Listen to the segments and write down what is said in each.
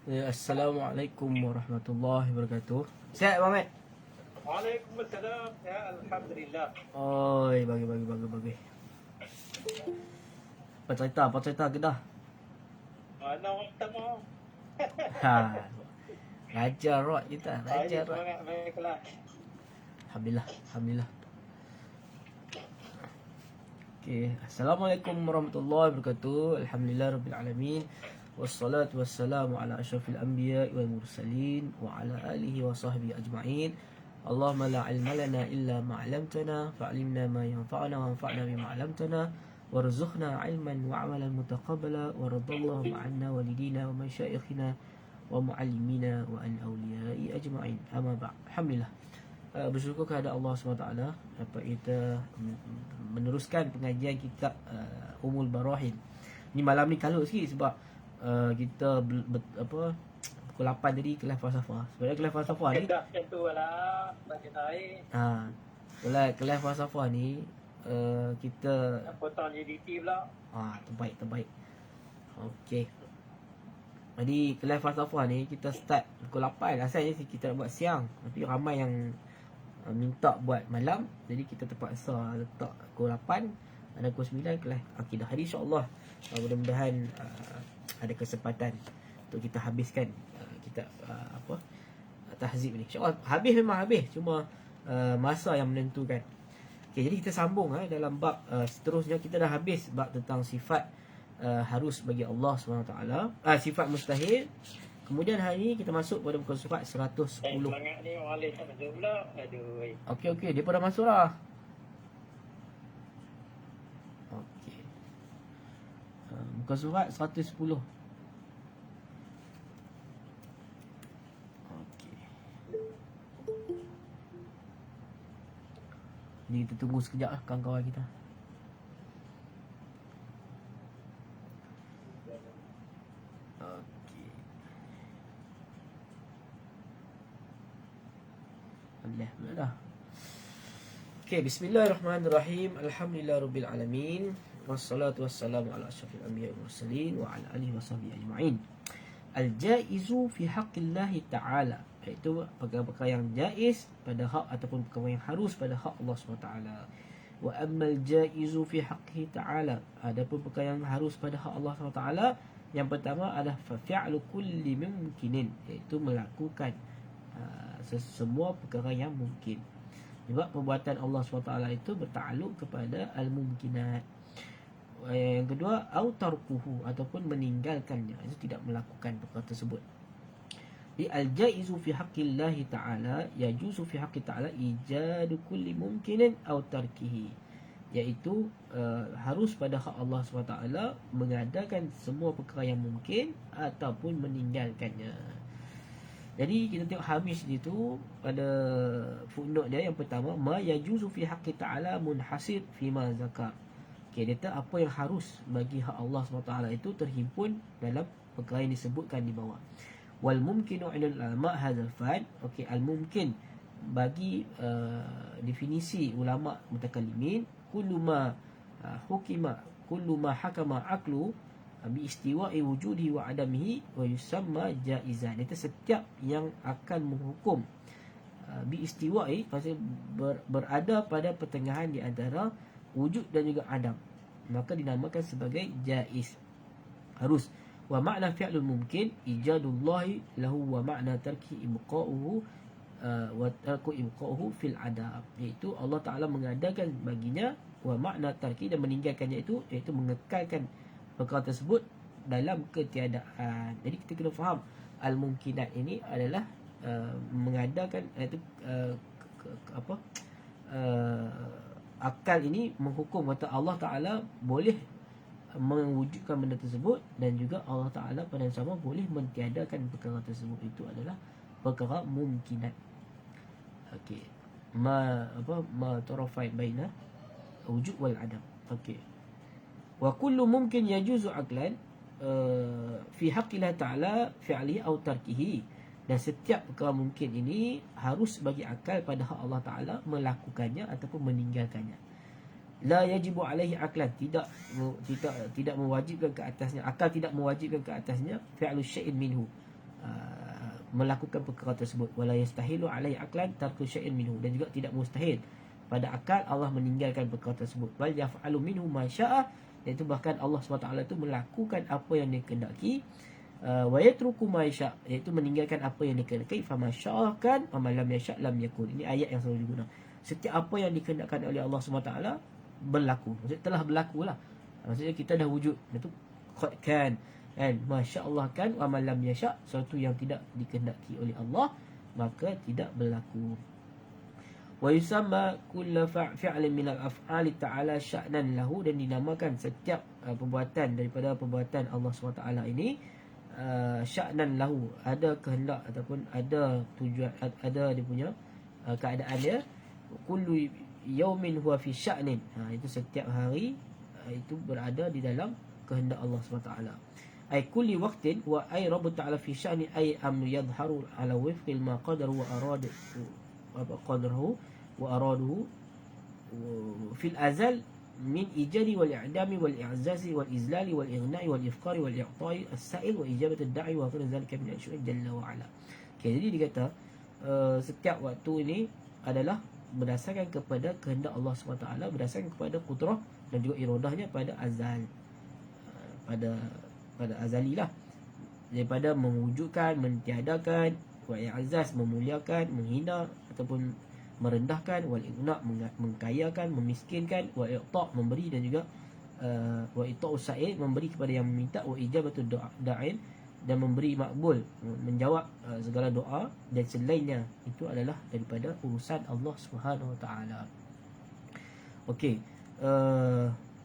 Assalamualaikum warahmatullahi wabarakatuh. Sihat Muhammad? Waalaikumsalam. Ya, alhamdulillah. Oi, bagi. Apa cerita kita? Mana orang pertama? Ha. Raja rot kita, raja Saya rot. semangat main kelas. Alhamdulillah. Okey, Assalamualaikum warahmatullahi wabarakatuh. Alhamdulillahirabbil alamin. Wassalatu wassalamu ala asyrafil anbiya'i wal mursalin wa ala alihi wa sahbihi ajma'in. Allahumma la ilma lana illa ma 'allamtana fa'allimna ma yanfa'una wanfa'na bima 'allamtana warzuqna 'ilman wa 'amalan mutaqabbala wa radallahu 'anna walidina wa masyayikhina wa mu'allimina wa an awliya'i ajma'in. Amma ba'd. Alhamdulillah. Bersyukur kepada Allah SWT dapat kita meneruskan pengajian kitab Umul Barahin. Ni malam ni kalut sikit sebab kita pukul 8 tadi kelas falsafah. Sebenarnya kelas falsafah ni Dah tentulah bagi saya. kelas falsafah ni kita Potong JDT pula. terbaik. Okey. Jadi kelas falsafah ni kita start pukul 8. Asalnya kita nak buat siang, tapi ramai yang minta buat malam, jadi kita terpaksa letak pukul 8, ada pukul 9 kelas akidah. Hari insya-Allah mudah-mudahan ada kesempatan untuk kita habiskan kita tahzib ni. Insya-Allah memang habis, cuma masa yang menentukan. Okey, jadi kita sambung dalam bab seterusnya. Kita dah habis bab tentang sifat harus bagi Allah SWT, sifat mustahil. Kemudian hari ni kita masuk pada muka surat 110. Semangat ni orang lain tak masuk pula. Aduh. Okey, dia pada masuk lah. Okey. Muka surat 110. Okey. Jadi kita tunggu sekejap lah kawan-kawan kita. Okey. Alhamdulillah dah. Okey, bismillahirrahmanirrahim. Alhamdulillahirabbil alamin. Wassalatu wassalamu ala asyrafil anbiya'i wal mursalin wa ala alihi wasahbihi ajma'in. Al-jaizu fi haqqillahi ta'ala, iaitu perkara-perkara yang jaiz pada hak ataupun perkara yang harus pada hak Allah SWT. Wa ammal jaizu fi haqqihi ta'ala, adapun perkara yang harus pada hak Allah SWT, yang pertama adalah fi'lu kulli mumkinin, iaitu melakukan semua perkara yang mungkin. Sebab perbuatan Allah SWT itu bertakluk kepada al-mumkinat. Yang kedua, au tarkuhu, ataupun meninggalkannya, itu tidak melakukan perkara tersebut. Di al-jaizu fi haqqillahi ta'ala, yajuzu fi haqqi ta'ala ijadu kulli mumkinin au tarkihi, iaitu harus pada hak Allah SWT mengadakan semua perkara yang mungkin ataupun meninggalkannya. Jadi kita tengok hamish itu pada footnote dia yang pertama, ma yajuzu fi haqqi ta'ala munhasir fi ma zakar. Okey, dia kata apa yang harus bagi hak Allah SWT itu terhimpun dalam perkara yang disebutkan di bawah. Wal mumkinu 'inda ulama hadzal fan. Okey, al mumkin bagi definisi ulama mutakallimin, kullu ma hakama aqlu bi istiwa'i wujudi wa adamihi wa yusamma jaizan. Itu setiap yang akan menghukum bi istiwa'i, maksudnya berada pada pertengahan di antara wujud dan juga adam, maka dinamakan sebagai jaiz, harus. Wa makna fi'lul mumkin ijadullahi lahu wa makna tarki ibqa'uhu wa tarku ibqa'uhu fil adam, iaitu Allah Ta'ala mengadakan baginya, wa makna tarki, dan meninggalkannya itu iaitu mengekalkan perkara tersebut dalam ketiadaan. Jadi kita kena faham al-mumkinat ini adalah mengadakan iaitu akal ini menghukum kata Allah Ta'ala boleh mewujudkan benda tersebut, dan juga Allah Ta'ala pada yang sama boleh mentiadakan perkara tersebut. Itu adalah perkara mumkinat. Okey, ma tarafai baina wujud wal adam. Okey, wa kullu mumkin yajuzu aqlan fi haqqillah ta'ala fi'lihi aw tarkihi, dan setiap perkara mungkin ini harus bagi akal pada hak Allah Ta'ala melakukannya ataupun meninggalkannya. La yajibu alaihi aqlan, tidak mewajibkan ke atasnya, akal tidak mewajibkan ke atasnya fi'lu syai'in minhu, melakukan perkara tersebut. Wala yastahilu alai aqlan tarku syai'in minhu, dan juga tidak mustahil pada akal Allah meninggalkan perkara tersebut. Bal yaf'alu minhu ma syaa, iaitu bahkan Allah SWT itu melakukan apa yang dia kehendaki. Wa yatruku ma yasha, iaitu meninggalkan apa yang dikehendaki. Fa ma syaa kan wa ma lam yasha lam yakun. Ini ayat yang selalu digunakan. Setiap apa yang dikehendakkan oleh Allah SWT berlaku. Maksudnya telah berlaku lah. Maksudnya kita dah wujud. Itu qad kan. And Masya Allah kan, wa man lam yasha, sesuatu yang tidak dikehendaki oleh Allah maka tidak berlaku. Wa yusamma kullu fi'lin min al-af'ali ta'ala sya'nan lahu, dan dinamakan setiap perbuatan daripada perbuatan Allah SWT ini sya'nan lahu, ada kehendak ataupun ada tujuan, ada dia punya keadaan dia. Kullu yaumin huwa fi sya'nin, itu setiap hari itu berada di dalam kehendak Allah SWT. Ay kulli waqtin wa ay rabb ta'ala fi sya'ni ay amnu yadhharu ala wifqil ma qadaru wa aradu wa qadaruhu wa araduhu fil azal min ijadi wal i'dami wal i'zazi wal izlali wal ighna'i wal ifqari wal i'ta'i as-sa'il wa ijabati ad-da'i wa ghayr dhalika min al-syu'i jalla wa ala. Okay, jadi dia kata setiap waktu ini adalah berdasarkan kepada kehendak Allah SWT, berdasarkan kepada qudrah dan juga iradahnya pada azal, pada azali lah, daripada mewujudkan, mentiadakan, wa i'azaz memuliakan, menghina ataupun merendahkan, wal ighna mengkayakan, memiskinkan, wa i'ta memberi, dan juga wa i'ta'u sa'il memberi kepada yang meminta, wa ijabatu da'in dan memberi makbul, menjawab segala doa, dan selainnya itu adalah daripada urusan Allah Subhanahu Wa Taala. Okey,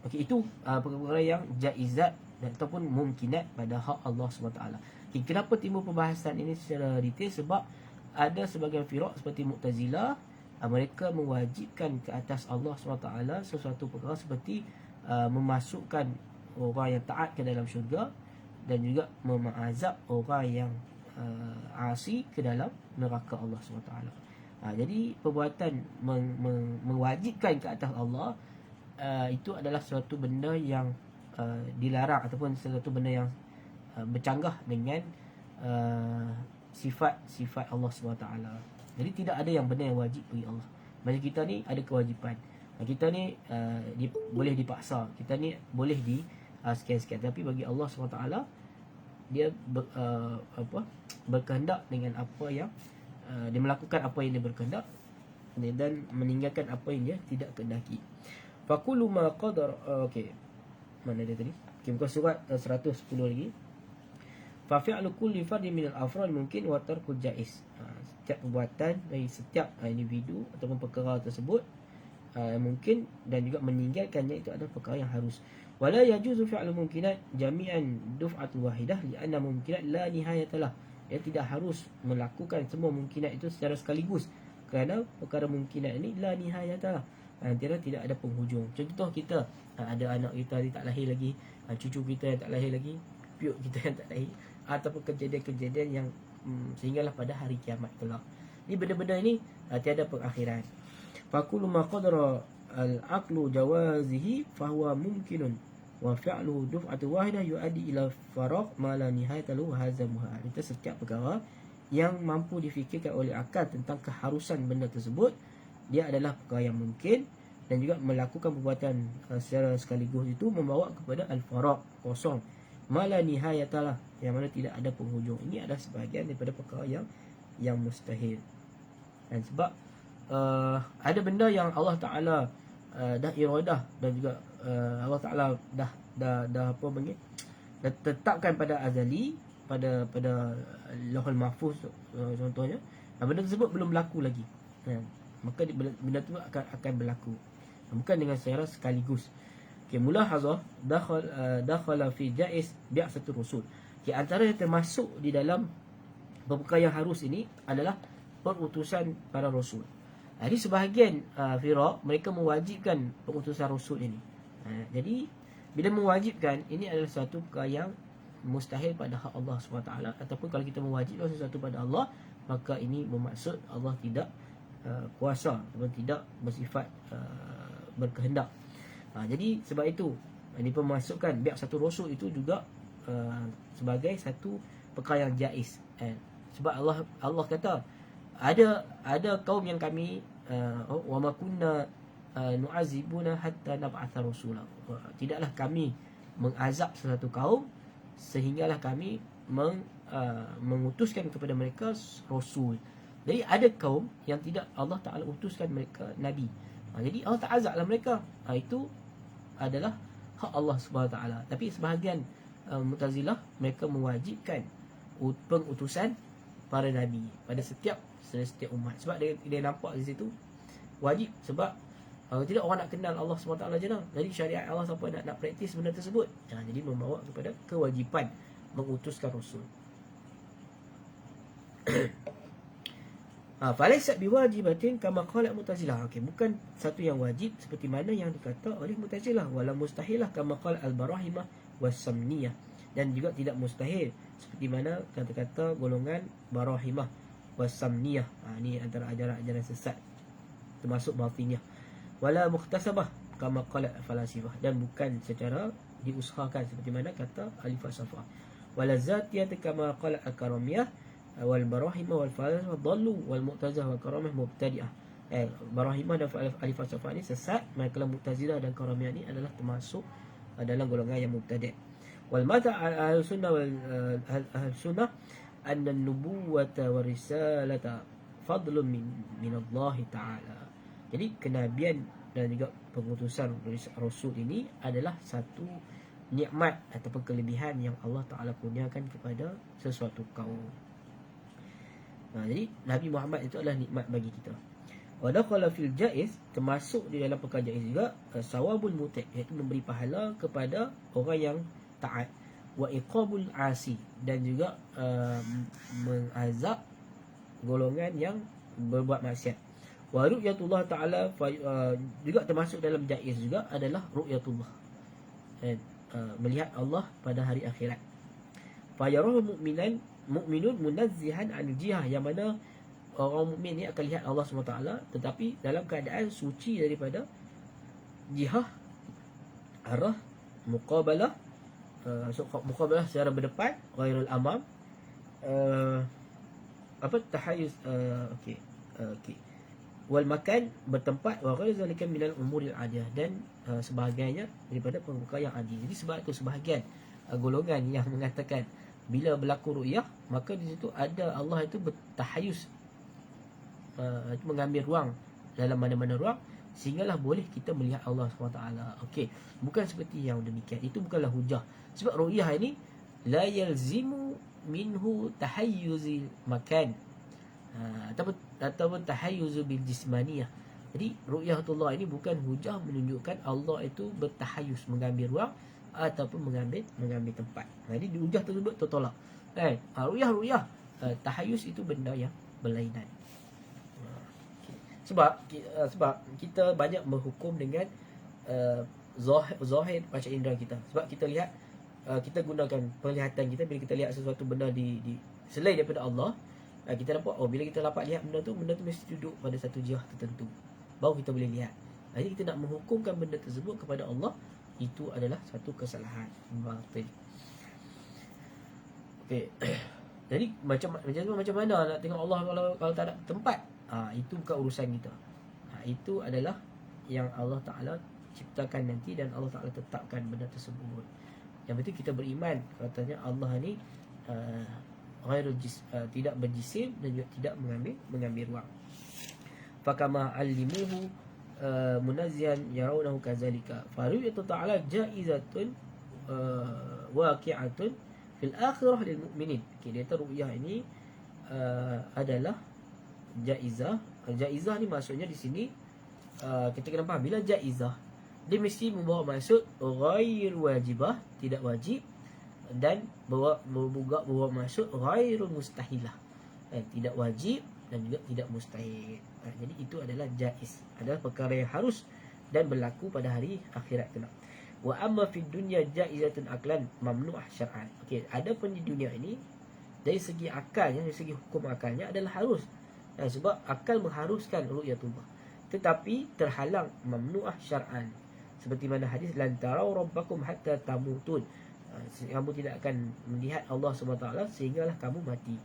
okey, itu perkara yang jaizat dan ataupun mungkinat pada hak Allah SWT. Okay, kenapa timbul pembahasan ini secara detail? Sebab ada sebagian firaq seperti Mu'tazilah, mereka mewajibkan ke atas Allah SWT sesuatu perkara seperti memasukkan orang yang taat ke dalam syurga, dan juga memazab orang yang asi ke dalam neraka Allah SWT. Jadi perbuatan mewajibkan ke atas Allah itu adalah suatu benda yang dilarang, ataupun sesuatu benda yang bercanggah dengan sifat-sifat Allah SWT. Jadi tidak ada yang benda yang wajib bagi Allah. Macam kita ni ada kewajipan, kita ni boleh dipaksa, kita ni boleh di sekian-sekian, tapi bagi Allah SWT dia berkehendak dengan apa yang dia melakukan apa yang dia berkehendak, dan meninggalkan apa yang dia tidak kehendaki. Faqulu ma qadar. Okey, mana dia tadi? Okay, muka surat 110 lagi. Fa fi'lu kulli fardin min al-afrad mungkin wa tarkul jaiz. Setiap perbuatan dari setiap individu ataupun perkara tersebut mungkin, dan juga meninggalkannya itu adalah perkara yang harus. Wala yajuzu fi'lu mumkinat jami'an duf'atu wahidah li'anna mumkinat la nihayatalah. Dia tidak harus melakukan semua mumkinat itu secara sekaligus, kerana perkara mumkinat ini la nihayatalah, tidak ada penghujung. Contoh kita ada anak kita dia tak lahir lagi, cucu kita yang tak lahir lagi, piuk kita yang tak lahir, ataupun kejadian-kejadian yang sehinggalah pada hari kiamat kelak. Ini benda-benda ini tiada pengakhiran. Faqulu ma qadara al-aqlu jawazihi fahuwa mumkinun wa fi'luhu duf'atu wahidah yu'addi ila faraq ma la nihayata lahu hazamuha. Itu setiap perkara yang mampu difikirkan oleh akal tentang keharusan benda tersebut, dia adalah perkara yang mungkin, dan juga melakukan perbuatan secara sekaligus itu membawa kepada al-faraq, kosong, ma la nihayata lah, yang mana tidak ada penghujung. Ini adalah sebahagian daripada perkara yang mustahil. Dan sebab ada benda yang Allah Ta'ala dah iradah, dan juga Allah Ta'ala dah apa panggil, dah tetapkan pada azali, pada Lauhul Mahfuz contohnya, benda tersebut belum berlaku lagi, maka benda itu akan berlaku, bukan dengan secara sekaligus. Okay, mulahazah dakhala fi jaiz bi'satu rusul. Okay, antara yang termasuk di dalam perkara yang harus ini adalah perutusan para rasul. Jadi sebahagian firaq mereka mewajibkan pengutusan rasul ini. Jadi bila mewajibkan, ini adalah satu perkara yang mustahil pada hak Allah SWT. Ataupun kalau kita mewajibkan sesuatu pada Allah, maka ini bermaksud Allah tidak kuasa ataupun tidak bersifat berkehendak. Jadi sebab itu dipemasukkan biar satu rasul itu juga sebagai satu perkara yang jaiz. Sebab Allah kata ada kaum yang kami wa ma kunna nu'azibuna hatta nab'atha rasula. Tidaklah kami mengazab sesuatu kaum sehinggalah kami mengutuskan kepada mereka rasul. Jadi ada kaum yang tidak Allah Ta'ala utuskan mereka nabi. Jadi Allah tak azablah mereka. Itu adalah hak Allah Subhanahu Taala. Tapi sebahagian Mu'tazilah mereka mewajibkan pengutusan para nabi pada setiap umat. Sebab dia nampak di situ wajib. Sebab tidak orang nak kenal Allah SWT je lah. Jadi syariat Allah sampai nak praktis benda tersebut. Jadi membawa kepada kewajipan mengutuskan rasul. Falaisat biwajibatin kama qala Mu'tazilah. Okey, bukan satu yang wajib seperti mana yang dikata oleh Mu'tazilah. Wala mustahilah kama qala al-barahimah was-samniyah. Dan juga tidak mustahil seperti mana kata-kata golongan barahimah was-samniyah. Ini antara ajaran-ajaran sesat termasuk batiniyah. Wala mukhtasabah kama qala falasifah, dan bukan secara diusahakan seperti mana kata ahli falsafah. Wala zatiyat kama qala al-karamiyah wal barahimah wal falasifah dallu wal mu'tazilah wal karamiyah mubtadi'ah. Barahimah dan ahli falsafah ni sesat, manakala mu'tazilah dan karamiyah ni adalah termasuk dalam golongan yang mubtadi'. Wal madha ahli sunnah wal ahli sunnah anna an-nubuwata wa risalata fadlun min Allah Ta'ala. Jadi kenabian dan juga pengutusan rasul ini adalah satu nikmat ataupun kelebihan yang Allah Ta'ala kurniakan kepada sesuatu kaum. Jadi Nabi Muhammad itu adalah nikmat bagi kita. Wa dakhala fil jaiz, termasuk di dalam perkara jaiz juga sawabul muti', iaitu memberi pahala kepada orang yang taat, wa iqabul asi, dan juga mengazab golongan yang berbuat maksiat. Wa ru'yatullah ta'ala juga termasuk dalam jaiz juga adalah ru'yatullah, melihat Allah pada hari akhirat. Fa yarahu mu'minun munazzihan 'anil jihah, yang mana orang mukmin ni akan lihat Allah SWT tetapi dalam keadaan suci daripada jihah, arah, muqabalah, muqabalah secara berdepan, ghairul amam, tahayuz, okey, wal makan, bertempat, wa ghairu zalika minal umuril adiyah, dan sebagainya daripada perkara yang adil. Jadi sebab itu sebahagian golongan yang mengatakan bila berlaku ru'yah maka di situ ada Allah itu bertahayuz, mengambil ruang dalam mana-mana ruang sehinggalah boleh kita melihat Allah SWT. Okey, bukan seperti yang demikian. Itu bukanlah hujah. Sebab ru'yah ini la yalzimu minhu tahayyuzil makan, ataupun tahayyuzu bil jismaniyah. Jadi ru'yatullah ini bukan hujah menunjukkan Allah itu bertahayuz, mengambil ruang ataupun mengambil tempat. Jadi hujah tersebut tertolak. Ru'yah tahayuz itu benda yang berlainan. Sebab kita banyak berhukum dengan zahir panca indera kita. Sebab kita lihat, kita gunakan penglihatan kita bila kita lihat sesuatu benda di selain daripada Allah. Kita nampak, bila kita dapat lihat benda tu mesti duduk pada satu jihah tertentu, baru kita boleh lihat. Jadi kita nak menghukumkan benda tersebut kepada Allah, itu adalah satu kesalahan batil. Okey. Jadi macam mana nak tengok Allah kalau tak ada tempat? Itu bukan urusan kita. Itu adalah yang Allah Ta'ala ciptakan nanti, dan Allah Ta'ala tetapkan benda tersebut. Yang penting kita beriman katanya Allah ni tidak berjisim dan juga tidak mengambil ruang. Fakama allimuhu munazzihan yarawnahu kadzalika. Faruyatu ta'ala jaizatun waqi'atun fil akhirah lil mu'minin. Dia ru'yah ini adalah jaizah. Jaizah ni maksudnya di sini kita kena faham, bila jaizah dia mesti membawa maksud ghair wajibah, tidak wajib, dan bawa maksud ghairul mustahilah, tidak wajib dan juga tidak mustahil. Jadi itu adalah jaiz, adalah perkara yang harus dan berlaku pada hari akhirat kelak. Wa amma fid dunya jaizatun aqlan mamnu'ah syar'an. Okey, adapun di dunia ini dari segi akalnya, dari segi hukum akalnya adalah harus. Sebab akal mengharuskan ru'yatullah, tetapi terhalang mamnu'ah syar'an. Seperti mana hadis lan tarau rabbakum hatta tamutun, Kamu tidak akan melihat Allah SWT sehinggalah kamu mati.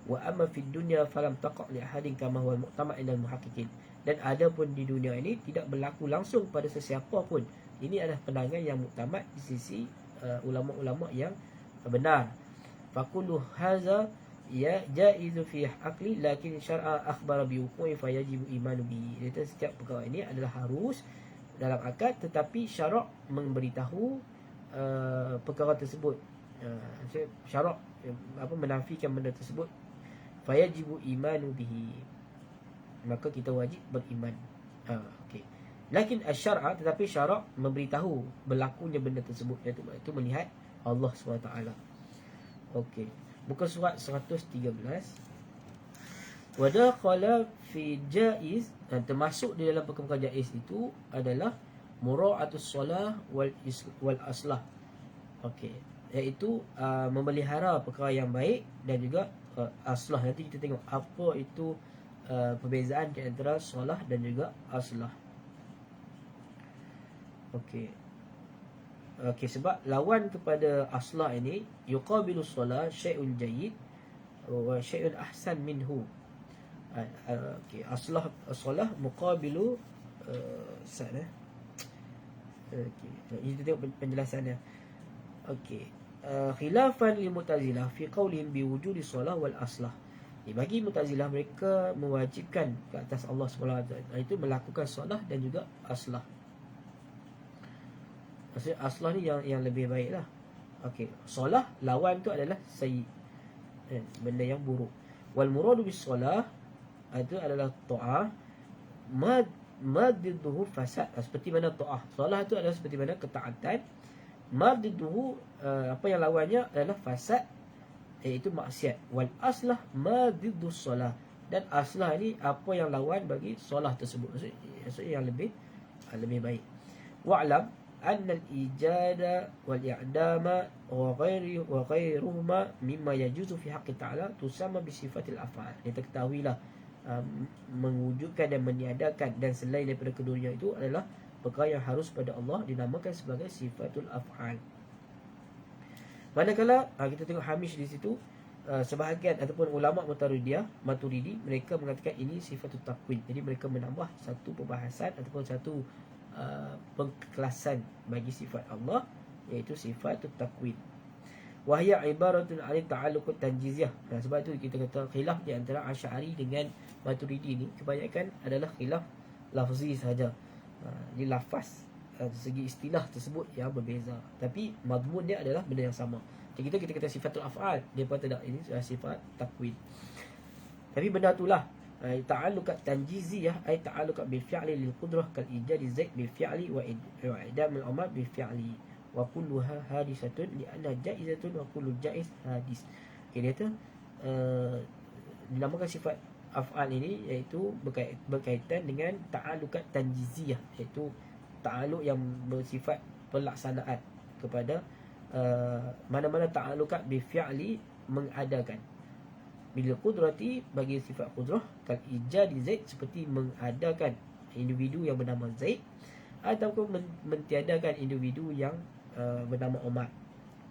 Wa amma fid dunya falam taqa' li ahadin kama huwa mu'tamad indal muhaqqiqin. Dan ada pun di dunia ini tidak berlaku langsung pada sesiapa pun. Ini adalah pandangan yang muktamad di sisi ulama-ulama yang benar. Faqulu hadza ya jaizu fi aqli lakin syar'a akhbara bi wuqu'i fa yajibu imanu bi. Jadi setiap perkara ini adalah harus dalam akal, tetapi syarak memberitahu perkara tersebut. Syarak menafikan benda tersebut. Fa yajibu imanu bihi. Maka kita wajib beriman. Okey. Lakin asy-syar'a, tetapi syarak memberitahu berlakunya benda tersebut, iaitu melihat Allah SWT. Okey. Buka surat 113. Wadakhala fi jaiz, termasuk di dalam perkara jaiz itu adalah mura'atus solah wal aslah. Okey, iaitu memelihara perkara yang baik dan juga aslah. Nanti kita tengok apa itu perbezaan di antara solah dan juga aslah. Okey. Okey, sebab lawan kepada aslah ini yuqabilu solah syai'un jayyid wa syai'un ahsan minhu. Okey, aslah solah muqabilu sana. Okey, kita tengok penjelasannya. Okey, khilafan lil Mu'tazilah fi qaulihim bi wujudi solah wal aslah. Bagi Mu'tazilah, mereka mewajibkan ke atas Allah SWT itu melakukan solah dan juga aslah. Maksudnya aslah ni yang lebih baik lah. Okey, solah lawan tu adalah sayyi, benda yang buruk. Wal muradu bis solah itu adalah ta'ah, madidduhu fasad. Seperti mana ta'ah, solah itu adalah seperti mana ketaatan. Madidduhu, apa yang lawannya adalah fasad, iaitu maksiat. Wal aslah madiddus solah, dan aslah ni apa yang lawan bagi solah tersebut, maksudnya yang lebih baik. Wa'lam anna al-ijada wal i'dama wa ghairuhuma mimma yajuzu fi haqqi ta'ala tusamma bi sifatil af'al. Kita ketahuilah mewujudkan dan meniadakan dan selain daripada keduanya itu adalah perkara yang harus pada Allah dinamakan sebagai sifatul af'al. Manakala kita tengok hamish di situ, sebahagian ataupun ulama Maturidi mereka mengatakan ini sifatul takwin. Jadi mereka menambah satu perbahasan ataupun satu pengkelasan bagi sifat Allah, iaitu sifatul takwin. Wahya ibaratun 'an ta'alluq tanjiziyah. Sebab itu kita kata khilaf di antara Asy'ari dengan Maturidi ni kebanyakan adalah khilaf lafzi saja. Di lafaz, segi istilah tersebut yang berbeza, tapi mazmun dia adalah benda yang sama. Jadi kita kata sifatul af'al, dia pun tidak, ini sifat takwin. Tapi benda itulah ta'alluq tanjiziyah, ay ta'alluq bil fi'li lil qudrah kal ijadi zaid bil fi'li wa idam al amr bil fi'li wa kulluha hadisatun li anna jaizatun wa kullu jaiz hadis. Okay, dia kata dinamakan sifat af'al ini iaitu berkaitan dengan ta'alluq tanjiziyah, iaitu ta'alluq yang bersifat pelaksanaan kepada mana-mana ta'alluq bil fi'li mengadakan. Bila qudrati bagi sifat qudrah kal ijadi zaid, seperti mengadakan individu yang bernama Zaid ataupun mentiadakan individu yang bernama Umar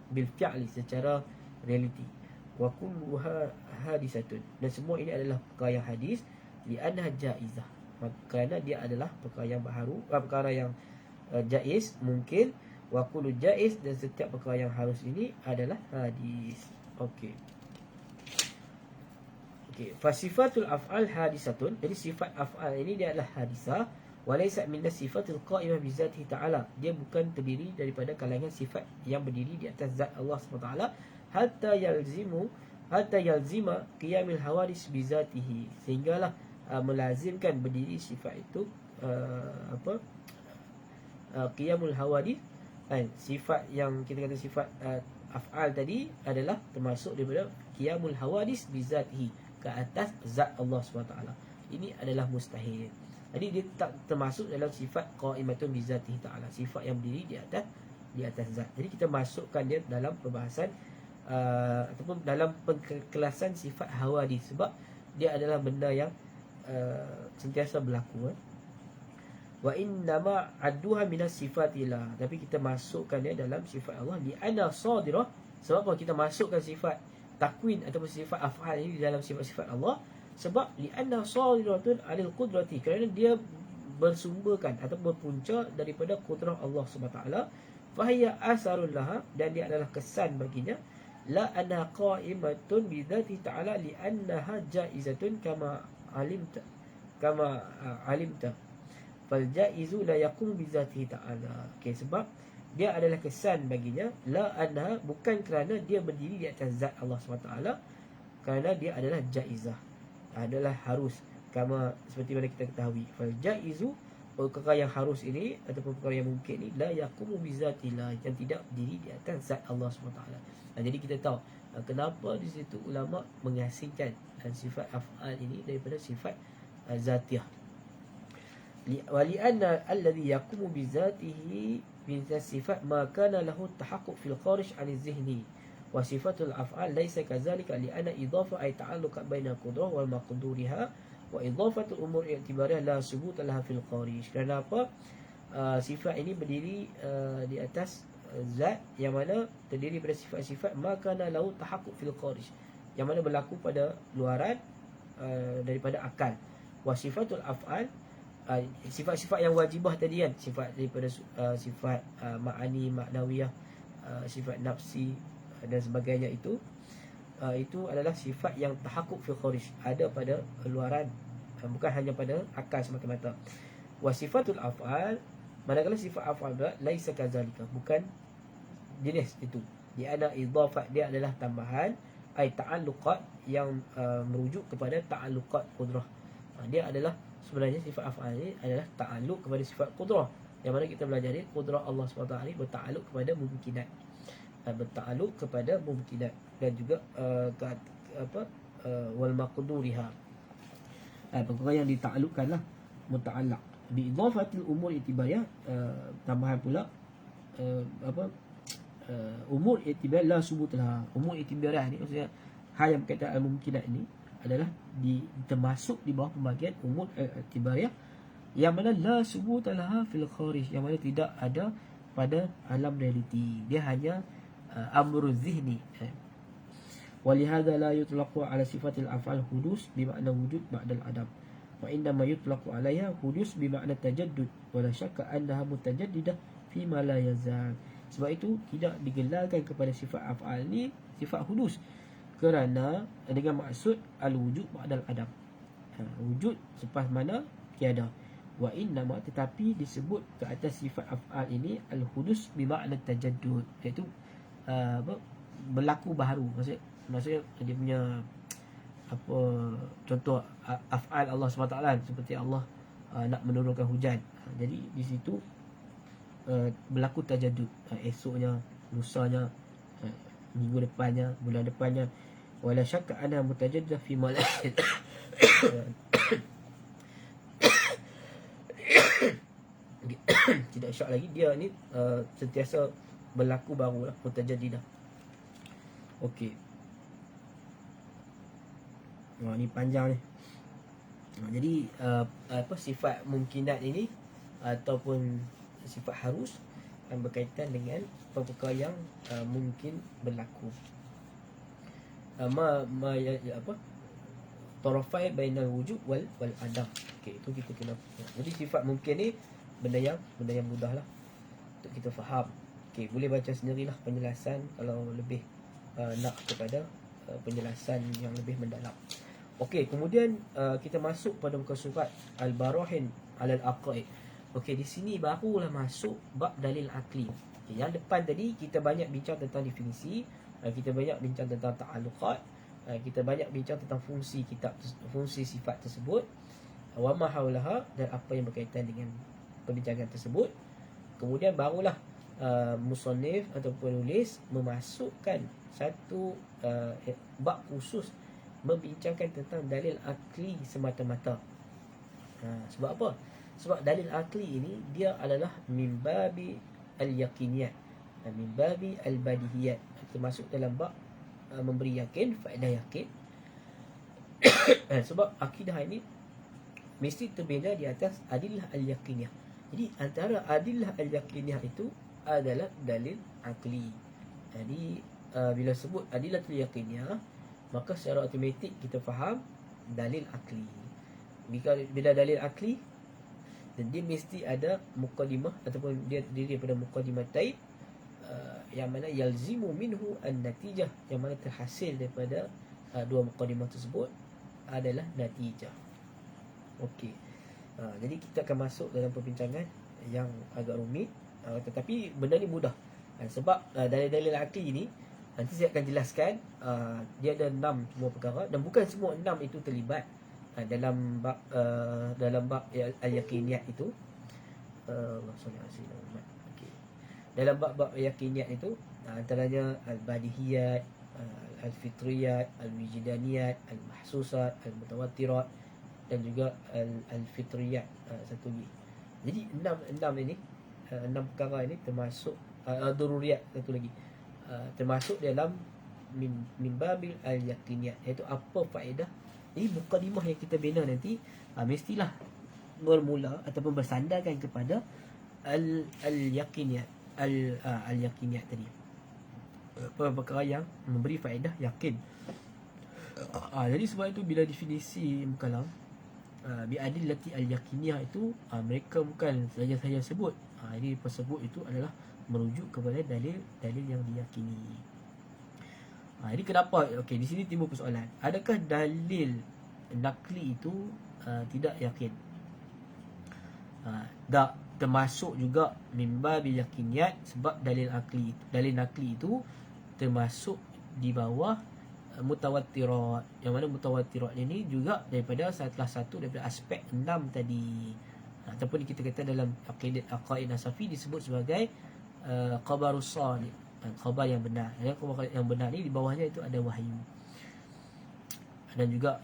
bil fi'li, secara realiti. Wa kulluha hadisatun, dan semua ini adalah perkara yang hadis, li anha jaizah, kerana dia adalah perkara yang baharu, perkara yang jaiz mungkin. Wa kullu jaiz, dan setiap perkara yang harus ini adalah hadis. Okey. Okey, fasifatul af'al hadisatun. Jadi sifat af'al ini dia adalah hadisah. Walaysa min sifatul qa'imah bi zatihi ta'ala. Dia bukan terdiri daripada kalangan sifat yang berdiri di atas zat Allah SWT. Hatta yalzima qiyamil hawadis bi zatihi. Sehinggalah melazimkan berdiri sifat itu qiyamul hawadis. Sifat yang kita kata sifat af'al tadi adalah termasuk daripada qiyamul hawadis bi zatihi, ke atas zat Allah SWT. Ini adalah mustahil. Jadi dia tak termasuk dalam sifat qa'imatun bi zatihi ta'ala, sifat yang berdiri di atas zat. Jadi kita masukkan dia dalam perbahasan ataupun dalam pengkelasan sifat hawadis, sebab dia adalah benda yang sentiasa berlaku. Wa innama adduha minas sifatillah. Tapi kita masukkan dia dalam sifat Allah. Li'anna sadirah. Sebab apa kita masukkan sifat takwin ataupun sifat af'al ini dalam sifat-sifat Allah? Sebab li'anna sadiratun 'alal qudrati. Kerana dia bersumberkan atau berpunca daripada kudrah Allah SWT. Fahiya asarun laha. Dan dia adalah kesan baginya. La anna qa'imatun bidzati ta'ala li'annaha jaizatun kama alimta. Fal jaizu la yaqumu bidzatihi ta'ala. Okey, sebab dia adalah kesan baginya, la anha, bukan kerana dia berdiri di atas zat Allah SWT, kerana dia adalah jaizah, adalah harus, kama seperti mana kita ketahui. Fal jaizu, perkara yang harus ini ataupun perkara yang mungkin ini, la yaqumu bidzatihi, yang tidak berdiri di atas zat Allah SWT. Jadi kita tahu kenapa di situ ulama mengasingkan sifat af'al ini daripada sifat zatiyah. Wali'anna alladhi yaqumu bizatihi bizat ma kana lahu tahaqquq fil kharij 'an az-zihni wa sifatul af'al laysa kadzalika li'anna idafa ay ta'alluq baina qudrah wal maqduriha wa idafatul umur i'tibariyah la subut laha fil kharij. Kenapa sifat ini berdiri di atas zat yang mana terdiri pada sifat-sifat ma kana lahu tahaqquq fil kharij, yang mana berlaku pada luaran daripada akal. Wa sifatul af'al, sifat-sifat yang wajibah tadi kan, sifat daripada sifat ma'ani, maknawiyah, sifat nafsi dan sebagainya, itu adalah sifat yang tahakkuk fi kharij, ada pada luaran, bukan hanya pada akal semata-mata. Wa sifatul af'al, manakala sifat af'al laisa kadzalika, bukan jenis itu. Dia ada idhafah, dia adalah tambahan, ai ta'alluqat, yang merujuk kepada ta'alluqat qudrah. Dia adalah sebenarnya sifat af'al ini adalah ta'alluq kepada sifat qudrah, yang mana kita belajar ni qudrah Allah SWT ni berta'alluq kepada mumkinat, berta'alluq kepada mumkinat, dan juga wal maqduriha, perkara yang dita'alluqkanlah, muta'allaq bi idhafatil umur i'tibariyah, tambahan pula umur i'tibar la subutlah. Umur i'tibariyah ni maksudnya hal yang berkaitan al-mumkinat ini adalah termasuk di bawah pembagian umur i'tibariyah, yang mana la subutlah fil kharij, yang mana tidak ada pada alam realiti, dia hanya amrul zihni. Walihada la yutlaqu ala sifatil af'al hudus bimakna wujud ba'dal adam, wa indama yutlaqu alaiha hudus bimakna tajaddud, wala syakka annaha mutajaddidah fi ma la yazal. Sebab itu tidak digelarkan kepada sifat af'al ni sifat hudus, kerana dengan maksud al-wujud ba'dal adam, wujud selepas mana tiada. Wa innama, tetapi disebut ke atas sifat af'al ini al-hudus bimakna tajaddud, iaitu berlaku baharu. Maksudnya dia punya contoh af'al Allah SWT, seperti Allah nak menurunkan hujan, jadi di situ berlaku tajaddud, esoknya, lusanya, minggu depannya, bulan depannya. Wala syakka ana mutajaddidah fi ma tidak syak lagi, dia ni sentiasa berlaku baru lah, mutajaddidah. Okey. Ni panjang ni. Jadi sifat mumkinat ini ataupun sifat harus berkaitan dengan perkara yang mungkin berlaku. Tarafai bainal wujud wal adam. Okey, itu kita kena. Jadi sifat mungkin ni benda yang mudah lah untuk kita faham. Okey, boleh baca sendirilah penjelasan kalau lebih nak kepada penjelasan yang lebih mendalam. Okey, kemudian kita masuk pada muka surat Al-Barahin alal Aqaid. Okey, di sini barulah masuk bab dalil akli. Okay, yang depan tadi kita banyak bincang tentang definisi, kita banyak bincang tentang ta'alluqat, kita banyak bincang tentang fungsi fungsi sifat tersebut, wa ma haulaha, dan apa yang berkaitan dengan perbincangan tersebut. Kemudian barulah musannif atau penulis memasukkan satu bab khusus membincangkan tentang dalil akli semata-mata. Sebab apa? Sebab dalil akli ini dia adalah mimbabi al-yaqiniyat, mimbabi al-badihiyat, termasuk dalam bab memberi yakin, faedah yakin. Sebab akidah ini mesti terbina di atas adillah al-yaqiniyah, Jadi antara adillah al-yaqiniyah itu adalah dalil akli. Jadi bila sebut adillatul yaqiniyah, maka secara automatik kita faham dalil akli. Bila dalil akli, dan dia mesti ada muqaddimah ataupun dia terdiri daripada muqaddimatain, yang mana yalzimu minhu an-natijah, yang mana terhasil daripada dua muqaddimah tersebut adalah natijah. Okey. Jadi kita akan masuk dalam perbincangan yang agak rumit, tetapi benda ni mudah. Sebab dalil-dalil akli ni nanti saya akan jelaskan, dia ada 6 semua perkara, dan bukan semua 6 itu terlibat dalam bab al-yaqiniyat itu. Okay. Dalam bab al-yaqiniyat itu antaranya al-badihiyat, al-fitriyat, al-wijdaniyat, al-mahsusat, al-mutawattirat, dan juga al-fitriyat satu lagi. Jadi 6 ini, 6 perkara ini termasuk daruriyat satu lagi, termasuk dalam min babil al-yaqiniyat, iaitu apa faedah. Jadi mukadimah yang kita bina nanti mestilah bermula ataupun bersandarkan kepada al-yaqiniyat, al-yaqiniyat tadi, perkara yang memberi faedah yakin. Jadi sebab itu bila definisi mukalam bi adillati al-yaqiniyah itu, mereka bukan saja sebut. Jadi tersebut itu adalah merujuk kepada dalil yang diyakini. Jadi kenapa? Okey, di sini timbul persoalan. Adakah dalil nakli itu tidak yakin? Tak termasuk juga mimba bil yakiniyat, sebab dalil nakli itu termasuk di bawah mutawattirat, yang mana mutawattirat ini juga daripada salah satu daripada aspek 6 tadi, ataupun kita kata dalam aqaid nasafi disebut sebagai khabarus salih, khabar yang benar. Khabar yang benar ni di bawahnya itu ada wahyu, dan juga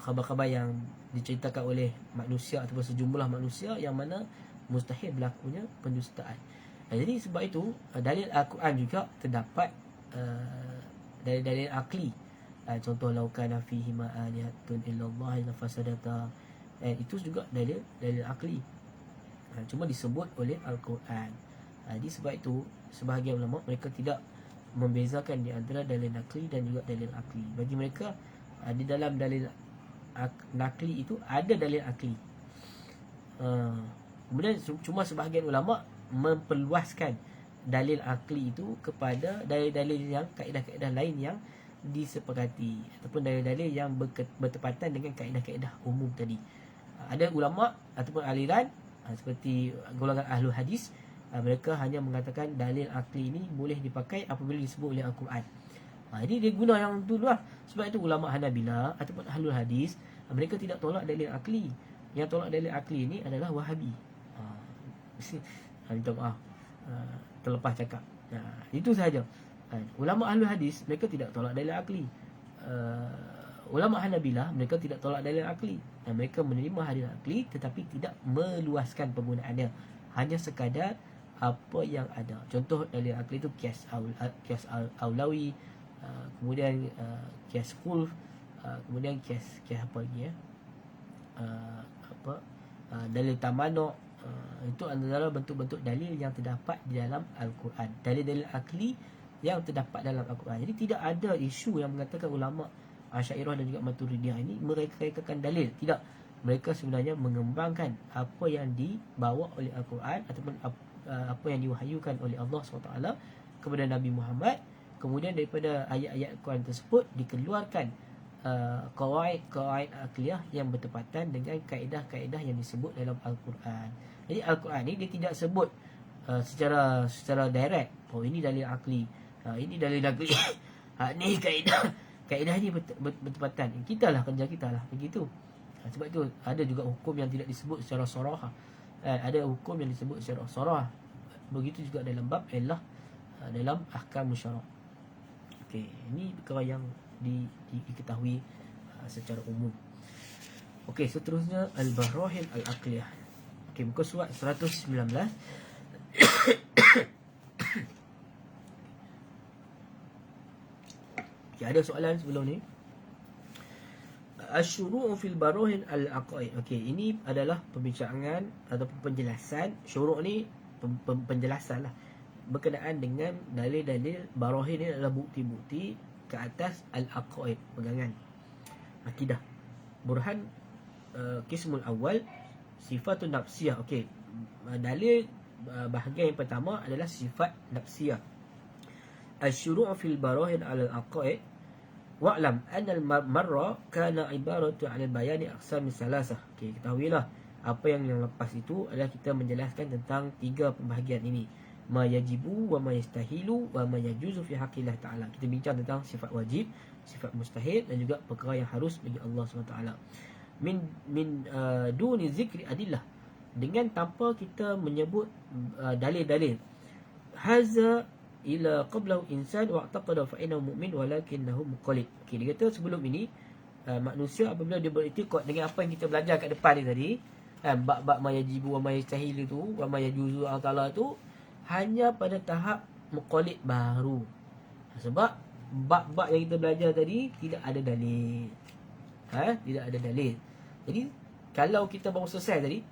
khabar-khabar yang diceritakan oleh manusia ataupun sejumlah manusia yang mana mustahil berlakunya pendustaan. Jadi sebab itu dalil Al-Quran juga terdapat dalil-dalil akli. Contoh laukana fihi ma alihatun illallah la fasadata, itu juga dalil akli, cuma disebut oleh Al-Quran. Jadi sebab itu sebahagian ulama mereka tidak membezakan di antara dalil nakli dan juga dalil akli. Bagi mereka di dalam dalil nakli itu ada dalil akli. Kemudian cuma sebahagian ulama memperluaskan dalil akli itu kepada dalil-dalil yang kaedah-kaedah lain yang disepakati, ataupun dalil-dalil yang bertepatan dengan kaedah-kaedah umum tadi. Ada ulama ataupun aliran seperti golongan ahlul hadis, mereka hanya mengatakan dalil akli ini boleh dipakai apabila disebut oleh Al-Quran. Jadi dia guna yang tu lah. Sebab itu ulama Hanabilah ataupun ahlul hadis, mereka tidak tolak dalil akli. Yang tolak dalil akli ini adalah Wahabi. Minta maaf, terlepas cakap. Itu sahaja. Ulama ahlul hadis mereka tidak tolak dalil akli. Ulama Hanabilah mereka tidak tolak dalil akli. Mereka menerima dalil akli tetapi tidak meluaskan penggunaannya, hanya sekadar apa yang ada. Contoh dalil akli itu qiyas aulawi, kemudian qiyas khulf, kemudian qiyas apa lagi dalil tamanu'. Itu adalah bentuk-bentuk dalil yang terdapat di dalam Al-Quran, dalil-dalil akli yang terdapat dalam Al-Quran. Jadi tidak ada isu yang mengatakan ulama Asy'ariyah dan juga Maturidiyah ini mereka-rekakan dalil. Tidak, mereka sebenarnya mengembangkan apa yang dibawa oleh Al-Quran ataupun apa yang diwahyukan oleh Allah SWT kepada Nabi Muhammad. Kemudian daripada ayat-ayat Al-Quran tersebut dikeluarkan qawaid akliyah yang bertepatan dengan kaedah-kaedah yang disebut dalam Al-Quran. Jadi Al-Quran ni dia tidak sebut secara direct, oh ini dalil akli, ini dalil akli, ni kaedah ni bertepatan. Kita lah, kerja kita lah begitu. Sebab itu ada juga hukum yang tidak disebut secara sarah, ada hukum yang disebut secara sarah. Begitu juga dalam bab illah dalam ahkam musyarah. Okey, ini perkara yang diketahui secara umum. Okey, seterusnya al-barahil al-aqliyah. Okey, muka surat 119. Okay, ada soalan sebelum ni? Asyuru'u fil barohin al-aqaid. Okey, ini adalah perbincangan ataupun penjelasan. Syuru' ni penjelasan lah berkenaan dengan dalil-dalil barohin ni adalah bukti-bukti ke atas al-aqaid, pegangan akidah. Burhan kismul awal sifatun nafsiyah. Okey, dalil bahagian yang pertama adalah sifat nafsiyah. Asyuru'u fil barohin al-aqaid wa'lam anna al-marra kana ibaratu 'ala bayani aqsam salasah. Okey, ketahuilah apa yang lepas itu adalah kita menjelaskan tentang tiga pembahagian ini. Ma yajibu wa ma yastahilu wa ma yajuzu fi haqqillah ta'ala. Kita bincang tentang sifat wajib, sifat mustahil dan juga perkara yang harus bagi Allah SWT. Min duni zikri adillah, dengan tanpa kita menyebut dalil-dalil. Haza ila qablahu insan wa taqada fa innahu mu'min walakinahu muqallid. Okey, dia kata sebelum ini manusia apabila dia beriktikad dengan apa yang kita belajar kat depan ni tadi, bab-bab ma yajibu wa ma yastahil tu, wa ma yajuzu Allah Taala tu, hanya pada tahap muqallid baru. Sebab bab-bab yang kita belajar tadi tidak ada dalil. Tidak ada dalil. Jadi kalau kita baru selesai tadi,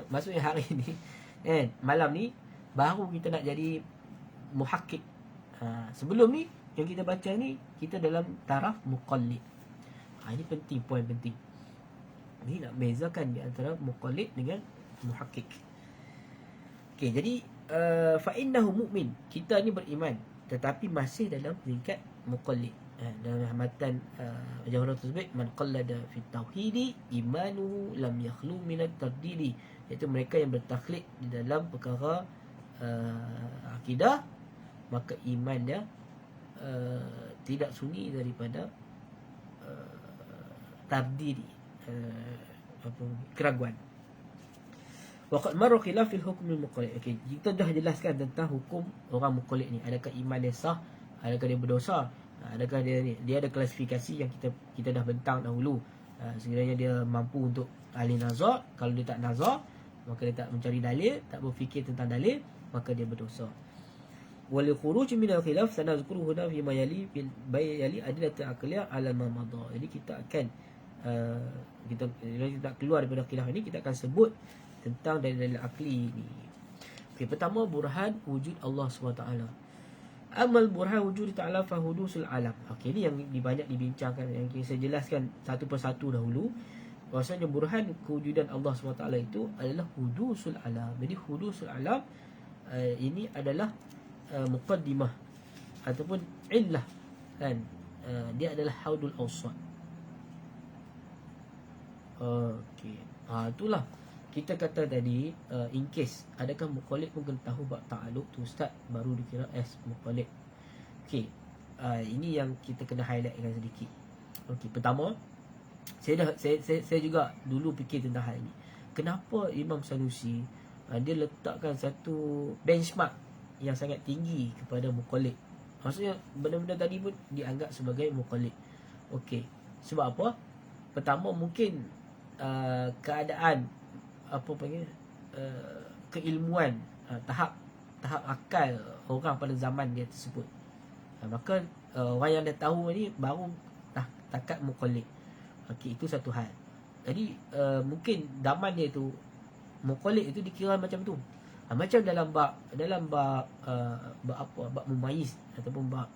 maksudnya hari ni malam ni baru kita nak jadi muhakkik. Sebelum ni yang kita baca ni kita dalam taraf muqallid. Ini penting, poin penting. Ini nak bezakan di antara muqallid dengan muhakkik. Okey, jadi fa innahu mu'min, kita ni beriman tetapi masih dalam peringkat muqallid. Dalam matan jawahir tersebut, man qallada fi tauhidi imanuhu lam yakhlu min at-tardidi, iaitu mereka yang bertaklid di dalam perkara akidah, maka iman dia tidak sunyi daripada tardidi, keraguan. Waqad marra khilaf fil hukm al muqallid. Okey, kita dah jelaskan tentang hukum orang muqallid ni. Adakah iman dia sah, adakah dia berdosa, adakah dia ada klasifikasi yang kita dah bentang dahulu. Sekiranya dia mampu untuk ahli nazar, kalau dia tak nazar, maka dia tak mencari dalil, tak berfikir tentang dalil, maka dia berdosa. Wal khuruj min al khilaf sanazkuru huna fi ma yali bil bayali adilatu aqliyah ala ma madha. Jadi kita akan kita keluar daripada khilaf ini, kita akan sebut tentang dalil-dalil akli ni. Okey, pertama burhan wujud Allah SWT. Amal burhan wujud ta'ala fa hudusul alam. Okey, ni yang banyak dibincangkan, yang saya jelaskan satu persatu dahulu. Bahasanya burhan kewujudan Allah SWT itu adalah hudusul alam. Jadi hudusul alam ini adalah muqaddimah ataupun illah, kan? Dia adalah haudul awsat. Okey, itulah kita kata tadi, in case adakah muqallid pun kena tahu bab ta'alluq tu ustaz, baru dikira as muqallid. Okey, ini yang kita kena highlightkan sedikit. Okey, pertama, saya juga dulu fikir tentang hal ini. Kenapa Imam Sanusi dia letakkan satu benchmark yang sangat tinggi kepada muqallid? Maksudnya benda-benda tadi pun dianggap sebagai muqallid. Okey, sebab apa? Pertama, mungkin keadaan apa panggil keilmuan, tahap akal orang pada zaman dia tersebut. Maka orang yang dah tahu ni baru takat muqallid. Okey, itu satu hal. Jadi mungkin zaman dia tu muqallid itu dikira macam tu. Macam dalam bab apa, bab mumayyiz ataupun bab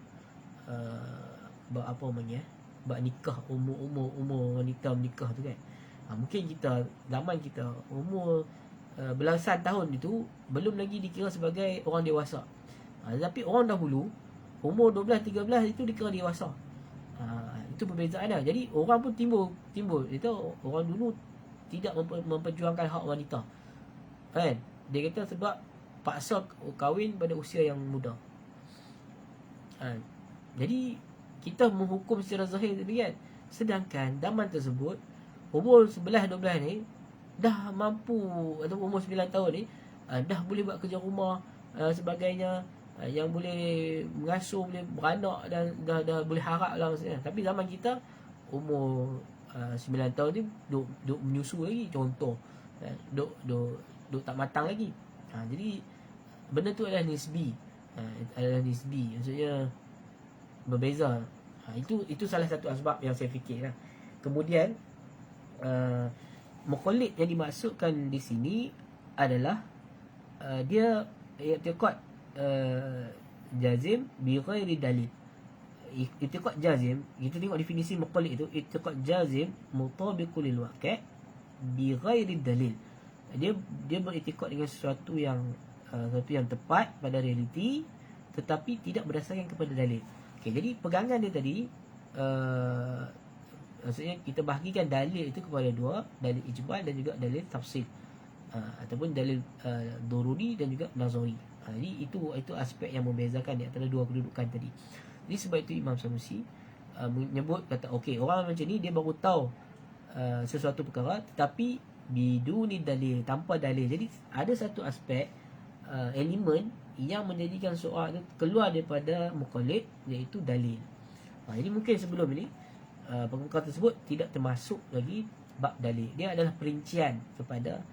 apa namanya, bab nikah, umur wanita menikah tu kan. Mungkin kita, zaman kita umur belasan tahun itu belum lagi dikira sebagai orang dewasa. Tapi orang dahulu umur 12-13 itu dikira dewasa. Itu perbezaannya. Jadi orang pun timbul. Itu orang dulu tidak memperjuangkan hak wanita, kan? Dia kata sebab paksa kahwin pada usia yang muda. Jadi kita menghukum secara zahir tadi kan. Sedangkan zaman tersebut umur 11-12 ni dah mampu, atau umur 9 tahun ni dah boleh buat kerja rumah sebagainya, yang boleh mengasuh, boleh beranak dan dah boleh harap lah maksudnya. Tapi zaman kita umur 9 tahun ni duk menyusu lagi, contoh, duk tak matang lagi. Jadi benda tu adalah nisbi, maksudnya berbeza. Itu salah satu sebab yang saya fikir lah. Kemudian Muqallid yang dimaksudkan di sini adalah dia i'tiqad jazim bi ghairi dalil. I'tiqad jazim, kita tengok definisi muqallid itu, i'tiqad jazim mutabiqul lil waqi' bi ghairi dalil. Dia beriktikad dengan sesuatu yang tepat pada realiti tetapi tidak berdasarkan kepada dalil. Okey, jadi pegangan dia tadi maksudnya kita bahagikan dalil itu kepada dua, dalil ijmal dan juga dalil tafsil, ataupun dalil daruri dan juga nazari. Jadi itu aspek yang membezakan di antara dua kedudukan tadi. Jadi sebab itu Imam Sanusi menyebut, kata okey, orang macam ni dia baru tahu sesuatu perkara tetapi biduni dalil, tanpa dalil. Jadi ada satu aspek elemen yang menjadikan soal itu keluar daripada muqallid, iaitu dalil. Jadi mungkin sebelum ini perkara tersebut tidak termasuk lagi bab dalil. Dia adalah perincian kepada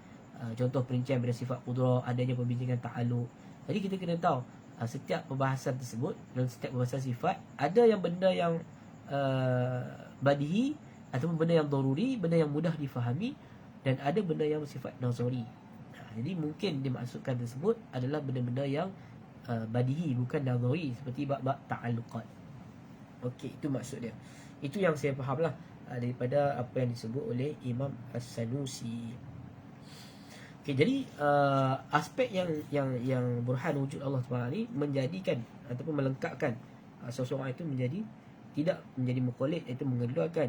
contoh perincian pada sifat qudrah, adanya perbincangan ta'alluq. Jadi kita kena tahu setiap perbahasan tersebut dan setiap perbahasan sifat ada yang benda yang badihi ataupun benda yang daruri, benda yang mudah difahami, dan ada benda yang bersifat nazari. Jadi mungkin dimaksudkan tersebut adalah benda-benda yang badihi, bukan nazari, seperti bab-bab ta'alluqat. Okey, itu maksud dia. Itu yang saya fahamlah daripada apa yang disebut oleh Imam As-Sanusi. Okey, jadi aspek yang burhan wujud Allah Subhanahu ni menjadikan ataupun melengkapkan seseorang itu menjadi tidak menjadi muqallid, iaitu mengeluarkan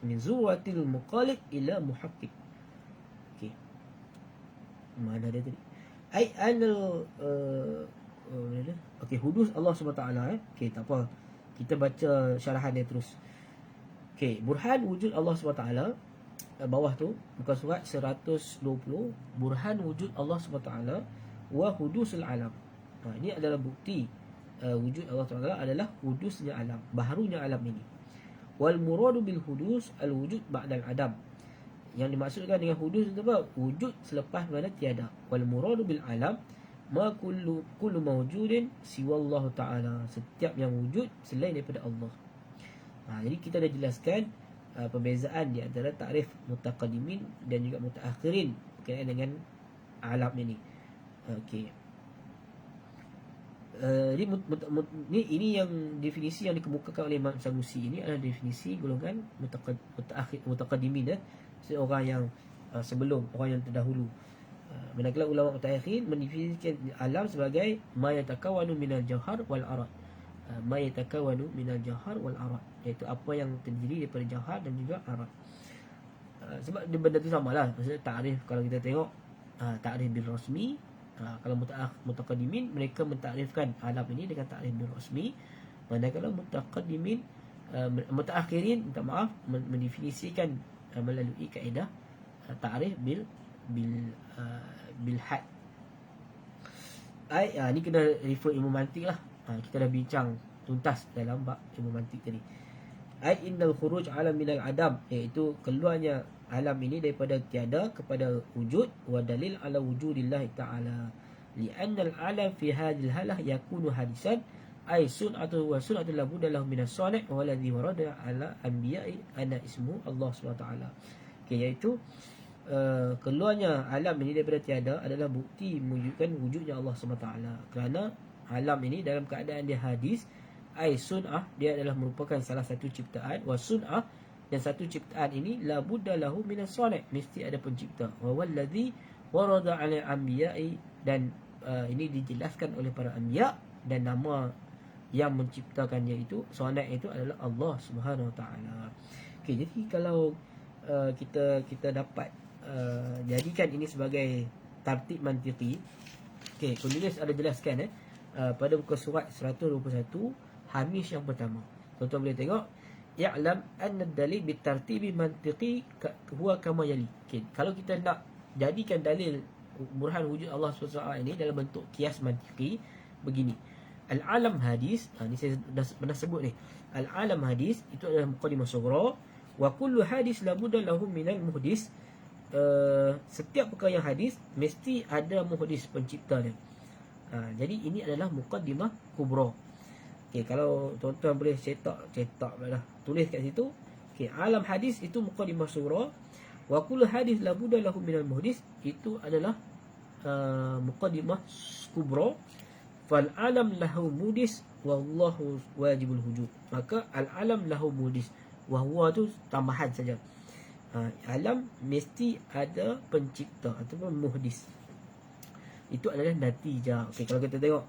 min zuwatil muqallid ila muhaqqiq. Okey. Mana dia tadi? Ai anal okey, hudus Allah SWT. Okey, tak apa. Kita baca syarahan dia terus. Okey, burhan wujud Allah SWT, bawah tu muka surat 120, burhan wujud Allah SWT wa hudusul alam. Ini adalah bukti wujud Allah SWT adalah hudusnya alam, baharunya alam ini. Wal muradu bil hudus al wujud ba'dal adam. Yang dimaksudkan dengan hudus itu apa? Wujud selepas mana tiada. Wal muradu bil alam ma kullu mawjudin siwa Allah Ta'ala. Setiap yang wujud selain daripada Allah. Jadi kita dah jelaskan perbezaan di antara takrif mutaqaddimin dan juga mutaakhirin berkaitan dengan alam ini. Okey. Ini yang definisi yang dikemukakan oleh Imam Sanusi. Ini adalah definisi golongan mutaqaddimin, seorang yang sebelum, orang yang terdahulu. Manakala ulama mutaakhirin mendefinisikan alam sebagai ma yatakawanu minal jauhar wal arad. Ma yatakawanu minal jauhar wal arad, iaitu apa yang terdiri daripada jauhar dan juga arad. Sebab dia benda tu samalah. Maksudnya takrif, kalau kita tengok takrif bil rasmi, kalau mutaqaddimin mereka mentakrifkan alam ini dengan takrif bil rasmi, manakala mutaakhirin minta maaf mendefinisikan melalui kaedah takrif bil had. Ni kena refer ilmu mantik lah. Kita dah bincang tuntas dalam bab ilmu mantik tadi. Innal khuruj alam minal adam, iaitu keluarnya alam ini daripada tiada kepada wujud, wa dalil ala wujudillah ta'ala. Li'anna al-alam fi hadhil halah yakunu hadisan ay sun'atu wa sun'atu la budda lahu min as-sani' wa alladhi warada ala anbiya'i ana ismu Allah SWT. Iaitu keluarnya alam ini daripada tiada adalah bukti menunjukkan wujudnya Allah SWT. Kerana alam ini dalam keadaan dia hadis, ai sun'ah, dia adalah merupakan salah satu ciptaan, wa sun'ah, dan satu ciptaan ini la budda lahu minas sani', mesti ada pencipta. Wa wallazi warada 'ala anbiya'i, dan ini dijelaskan oleh para anbiya, dan nama yang menciptakannya itu, sani' itu adalah Allah Subhanahu Wa Taala. Okey, jadi kalau kita dapat jadikan ini sebagai tartib mantiqi. Okey, penulis ada jelaskan pada muka surat 121 hamish yang pertama. Tuan-tuan boleh tengok, ya'lam anna dalil bitartibi mantiqi huwa kama yali. Okay, kalau kita nak jadikan dalil burhan wujud Allah SWT ini dalam bentuk kias mantiqi, begini. Al-alam hadis, ni saya dah pernah sebut ni. Al-alam hadis itu adalah muqaddimah sughra, wa kullu hadis la budda lahu minal muhdis. Setiap perkara yang hadis mesti ada muhdis, pencipta dia. Jadi ini adalah muqaddimah kubra. Okey, kalau tuan-tuan boleh cetak pula dah. Tulis kat situ. Okey, alam hadis itu muqaddimah surah, Wa kullu hadis la budda lahu minal muhdis, itu adalah muqaddimah kubra. Fal alam lahu mudis wallahu wajibul wujud. Maka al alam lahu mudis, wa huwa tu tambahan saja. Alam mesti ada pencipta ataupun muhdis. Itu adalah natijah. Okey, kalau kita tengok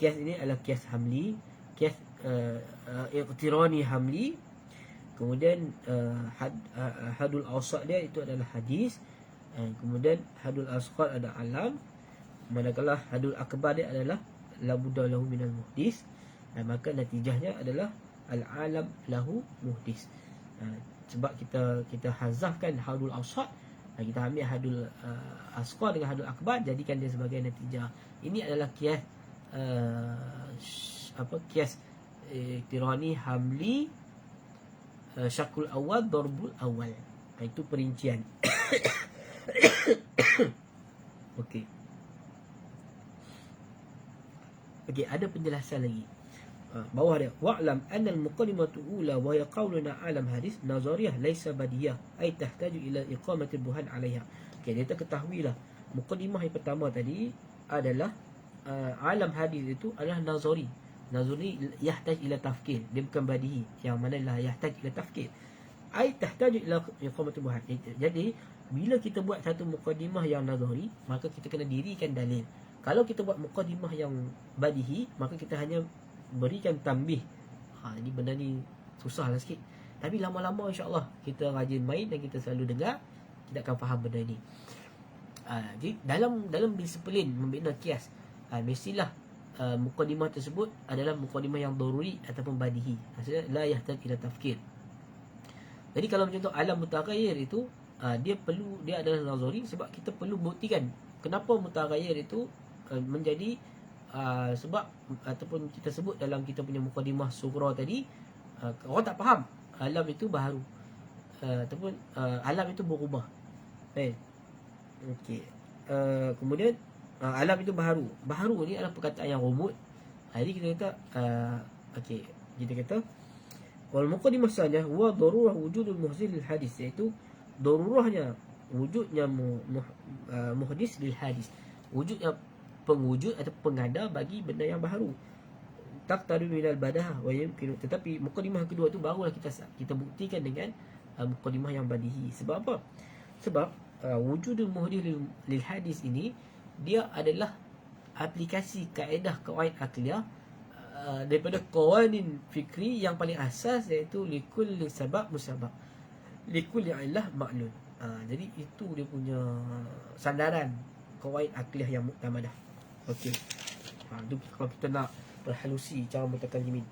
kias ini adalah kias hamli, kias iqtirani hamli. Kemudian hadul awsat dia itu adalah hadis. Kemudian hadul asqar ada alam. Manakala hadul akbar dia adalah la budda lahu minal muhdis. Maka natijahnya adalah al alam lahu muhdis. Sebab kita hazafkan hadul awsat, kita ambil hadul asqar dengan hadul akbar, jadikan dia sebagai natijah. Ini adalah kias kias iqtirani hamli, syakul awal, darbul awal. Itu perincian. Okey. Okey, ada penjelasan lagi. Bawah dia, wa'lam anna al-muqaddimatu ula wa hiya qawluna alam hadis nazariyah laysa badiyah ay tahtaju ila iqamati buhan 'alayha. Okey, dia ketahuilah muqaddimah yang pertama tadi adalah alam hadis itu adalah nazari. Nazari yahtaj ila tafkir, dia bukan badihi, yang mana la yahtaj ila tafkir. Ay tahtaju ila iqamati buhan. Jadi bila kita buat satu muqaddimah yang nazari, maka kita kena dirikan dalil. Kalau kita buat muqaddimah yang badihi, maka kita hanya berikan tambih. Ini benda ni susah lah sikit. Tapi lama-lama insya-Allah kita rajin main dan kita selalu dengar, kita akan faham benda ni. Jadi dalam disiplin membina kias, mestilah muqaddimah tersebut adalah muqaddimah yang daruri ataupun badihi. Maksudnya la yahtaj ila tafkir. Jadi kalau macam tu alam mutaghayyir itu dia adalah nazari, sebab kita perlu buktikan kenapa mutaghayyir itu menjadi sebab ataupun kita sebut dalam kita punya muqaddimah sughra tadi, orang tak faham alam itu baharu ataupun alam itu berubah. Okey. Kemudian alam itu baharu. Baharu ni adalah perkataan yang rumit. Jadi kita kata okey, kita kata wal muqaddimah saja wa darurah wujudul muhzil lil hadis, iaitu darurahnya wujudnya muhdis lil hadis, wujudnya pengwujud atau pengada bagi benda yang baharu. Taqtadu minal badah wa yumkin. Tetapi muqaddimah kedua tu barulah kita buktikan dengan muqaddimah yang badihi. Sebab apa? Sebab wujudul muhdis lil hadis ini dia adalah aplikasi kaedah qawaid akliyah daripada qawanin fikri yang paling asas, iaitu likulli sabab musabab, likulli illah ma'lul. Jadi itu dia punya sandaran qawaid akliyah yang muktamadah. Okey. Itu kalau kita nak berhalusi cara mutakallimin.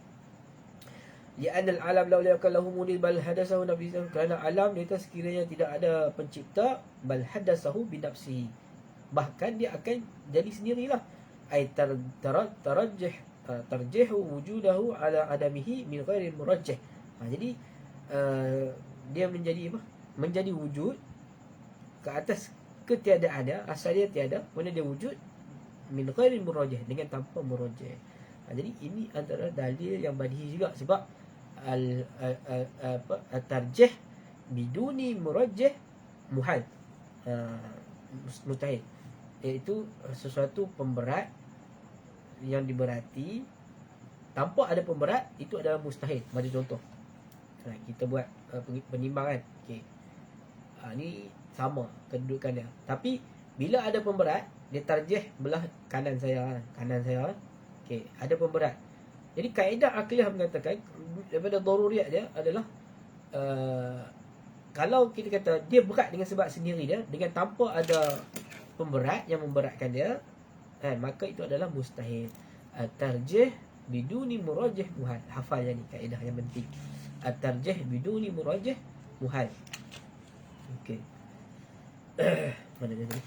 Li'anna al-alam law yakal lahu mudil bal hadasahu nafsuhu, kerana alam itu sekiranya tidak ada pencipta, bal hadasahu bi nafsihi, bahkan dia akan jadi sendirilah. Ay tarjihu wujudahu ala adamihi min ghairi murajjih. Jadi dia menjadi apa? Menjadi wujud ke atas ketiadaannya, asal dia tiada, mana dia wujud min ghairi murajjih, dengan tanpa murajjih. Jadi ini antara dalil yang badihi juga, sebab tarjih biduni murajjih muhal, mustahil, iaitu sesuatu pemberat yang diberati tanpa ada pemberat, itu adalah mustahil. Bagi contoh, kita buat penimbangan. Okey, ni sama kedudukannya, tapi bila ada pemberat, dia tarjih belah kanan saya. Okey, ada pemberat. Jadi kaedah akliyah mengatakan daripada daruriyat dia adalah kalau kita kata dia berat dengan sebab sendiri dia, dengan tanpa ada pemberat yang memberatkan dia, maka itu adalah mustahil. Tarjih biduni murajjih muhal. Hafal yang ni kaedah yang penting. Tarjih biduni murajjih muhal. Okey. Mana dia tadi?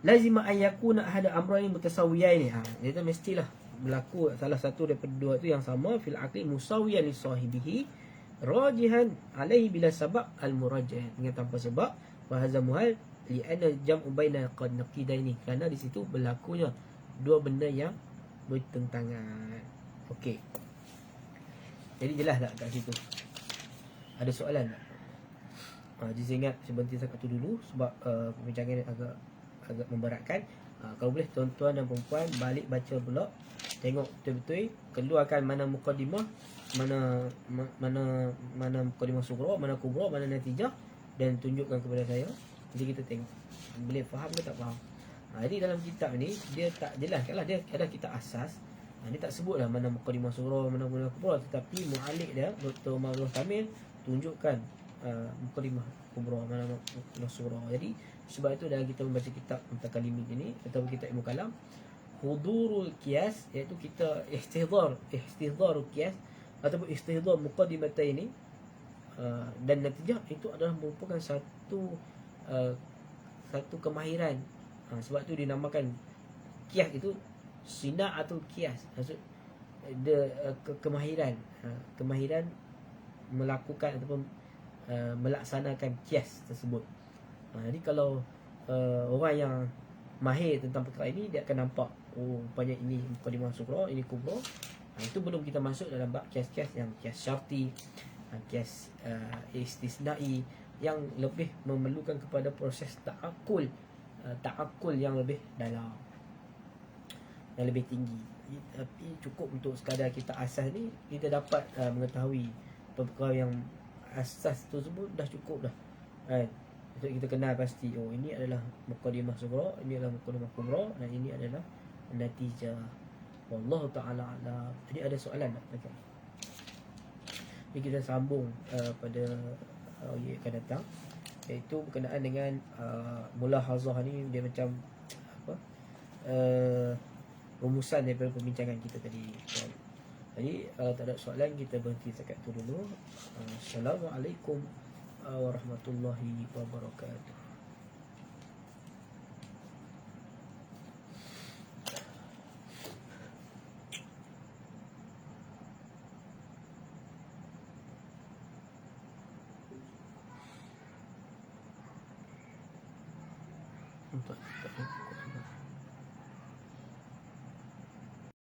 Lazima an yakuna ahad amrayn mutasawiyain. Dia mestilah berlaku salah satu daripada dua itu yang sama, fil aqli musawiyan li sahibihi rajihan alaihi bila sabab al murajjih, dengan tanpa sebab. Wa hadza muhal li anna jam'u baina qad naqidaini, kerana di situ berlakunya dua benda yang bertentangan. Okey. Jadi jelas tak kat situ? Ada soalan tak? Jadi saya ingat saya berhenti setakat tu dulu sebab perbincangan agak memberatkan. Kalau boleh tuan-tuan dan perempuan balik baca pula, tengok betul-betul, keluarkan mana mukadimah, mana mukadimah sughra, mana kubra, mana natijah, dan tunjukkan kepada saya. Jadi kita tengok boleh faham ke tak faham. Jadi dalam kitab ni dia tak jelaskanlah, dia ada kitab asas. Dia tak sebutlah mana mukadimah sughra, mana mukadimah kubra, tetapi muallif dia Dr. Umar Kamil tunjukkan mukadimah kubra, mana mukadimah sughra. Jadi sebab itu dalam kita membaca kitab Mutakalimmin ini atau kitab Ilmu Kalam, hudurul qiyas, iaitu kita istihdar qiyas ataupun istihdar muqaddimatain ini dan natijah, itu adalah merupakan satu kemahiran. Sebab itu dinamakan qiyas itu sinaatul qiyas, maksud dia kemahiran melakukan ataupun melaksanakan qiyas tersebut. Jadi kalau orang yang mahir tentang perkara ini, dia akan nampak, oh rupanya ini mukadimah sughra, ini kubra. Itu belum kita masuk dalam bab kias-kias yang kias syarti, kias istisnai, yang lebih memerlukan kepada proses ta'akul yang lebih dalam, yang lebih tinggi. Tapi cukup untuk sekadar kita asas ni, kita dapat mengetahui perkara yang asas tersebut dah cukup dah, kan? Untuk kita kenal pasti, oh ini adalah mukadimah sughra, ini adalah mukadimah kubra, dan ini adalah natijah. Wallahu ta'ala a'lam. Jadi ada soalan tak? Jadi kita sambung pada yang akan datang, iaitu berkenaan dengan mulahazah ni. Dia macam apa, rumusan daripada perbincangan kita tadi. Jadi tak ada soalan, kita berhenti setakat tu dulu. Assalamualaikum warahmatullahi wabarakatuh. Untuk